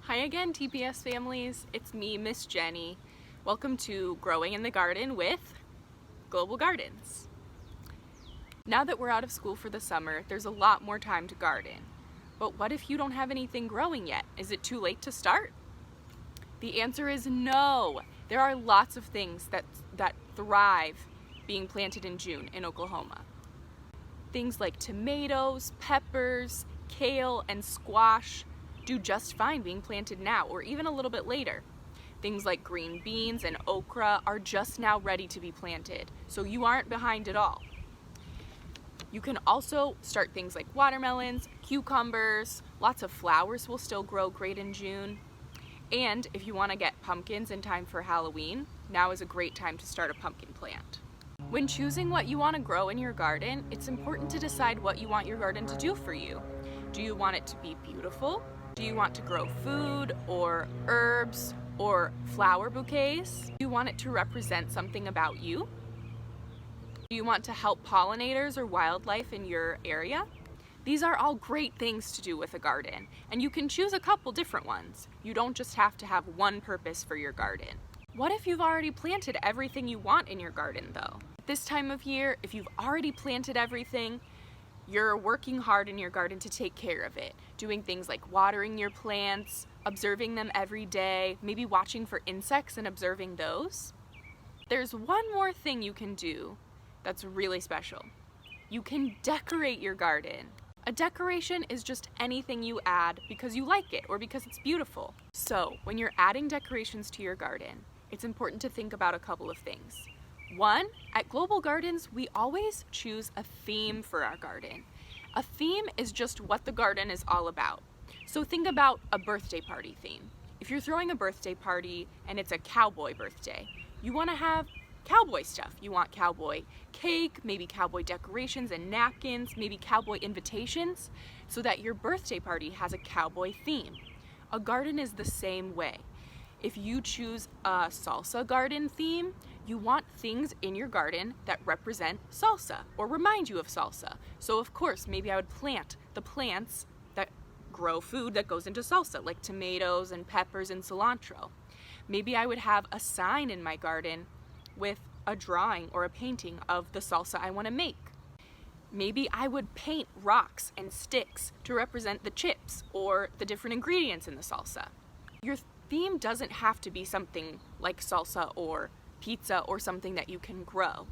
Hi again, TPS families. It's me, Miss Jenny. Welcome to Growing in the Garden with Global Gardens. Now that we're out of school for the summer, there's a lot more time to garden. But what if you don't have anything growing yet? Is it too late to start? The answer is no. There are lots of things that thrive being planted in June in Oklahoma. Things like tomatoes, peppers, kale, and squash do just fine being planted now or even a little bit later. Things like green beans and okra are just now ready to be planted, so you aren't behind at all. You can also start things like watermelons, cucumbers, lots of flowers will still grow great in June. And if you want to get pumpkins in time for Halloween, now is a great time to start a pumpkin plant. When choosing what you want to grow in your garden, it's important to decide what you want your garden to do for you. Do you want it to be beautiful? Do you want to grow food or herbs or flower bouquets? Do you want it to represent something about you? Do you want to help pollinators or wildlife in your area? These are all great things to do with a garden, and you can choose a couple different ones. You don't just have to have one purpose for your garden. What if you've already planted everything you want in your garden though? At this time of year, if you've already planted everything, you're working hard in your garden to take care of it, doing things like watering your plants, observing them every day, maybe watching for insects and observing those. There's one more thing you can do that's really special. You can decorate your garden. A decoration is just anything you add because you like it or because it's beautiful. So when you're adding decorations to your garden, it's important to think about a couple of things. One, at Global Gardens, we always choose a theme for our garden. A theme is just what the garden is all about. So think about a birthday party theme. If you're throwing a birthday party and it's a cowboy birthday, you want to have cowboy stuff. You want cowboy cake, maybe cowboy decorations and napkins, maybe cowboy invitations, so that your birthday party has a cowboy theme. A garden is the same way. If you choose a salsa garden theme, you want things in your garden that represent salsa or remind you of salsa. So of course, maybe I would plant the plants that grow food that goes into salsa, like tomatoes and peppers and cilantro. Maybe I would have a sign in my garden with a drawing or a painting of the salsa I want to make. Maybe I would paint rocks and sticks to represent the chips or the different ingredients in the salsa. Your theme doesn't have to be something like salsa or pizza or something that you can grow.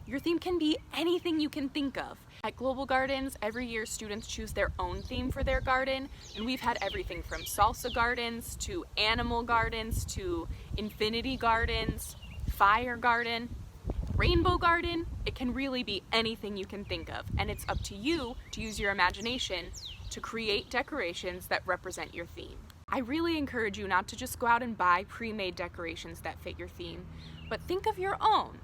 Your theme can be anything you can think of. At Global Gardens, every year students choose their own theme for their garden, and we've had everything from salsa gardens to animal gardens to infinity gardens, fire garden, rainbow garden. It can really be anything you can think of, and it's up to you to use your imagination to create decorations that represent your theme. I really encourage you not to just go out and buy pre-made decorations that fit your theme, but think of your own.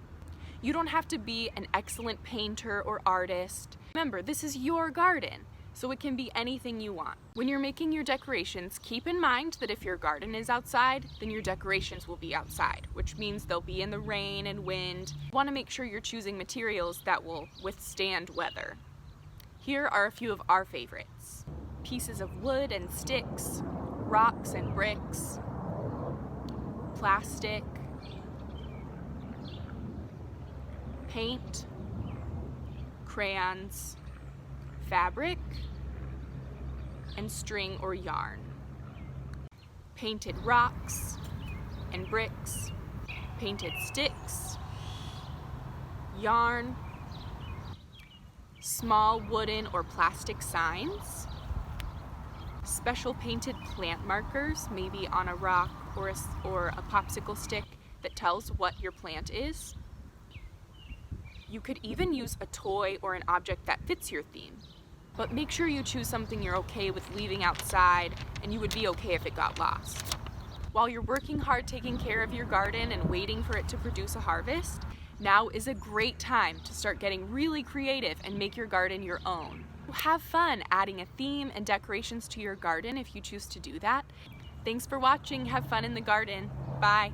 You don't have to be an excellent painter or artist. Remember, this is your garden, so it can be anything you want. When you're making your decorations, keep in mind that if your garden is outside, then your decorations will be outside, which means they'll be in the rain and wind. You want to make sure you're choosing materials that will withstand weather. Here are a few of our favorites: pieces of wood and sticks, rocks and bricks, plastic, paint, crayons, fabric, and string or yarn. Painted rocks and bricks, painted sticks, yarn, small wooden or plastic signs, special painted plant markers, maybe on a rock or a popsicle stick that tells what your plant is. You could even use a toy or an object that fits your theme, but make sure you choose something you're okay with leaving outside and you would be okay if it got lost. While you're working hard taking care of your garden and waiting for it to produce a harvest, now is a great time to start getting really creative and make your garden your own. Have fun adding a theme and decorations to your garden if you choose to do that. Thanks for watching. Have fun in the garden. Bye.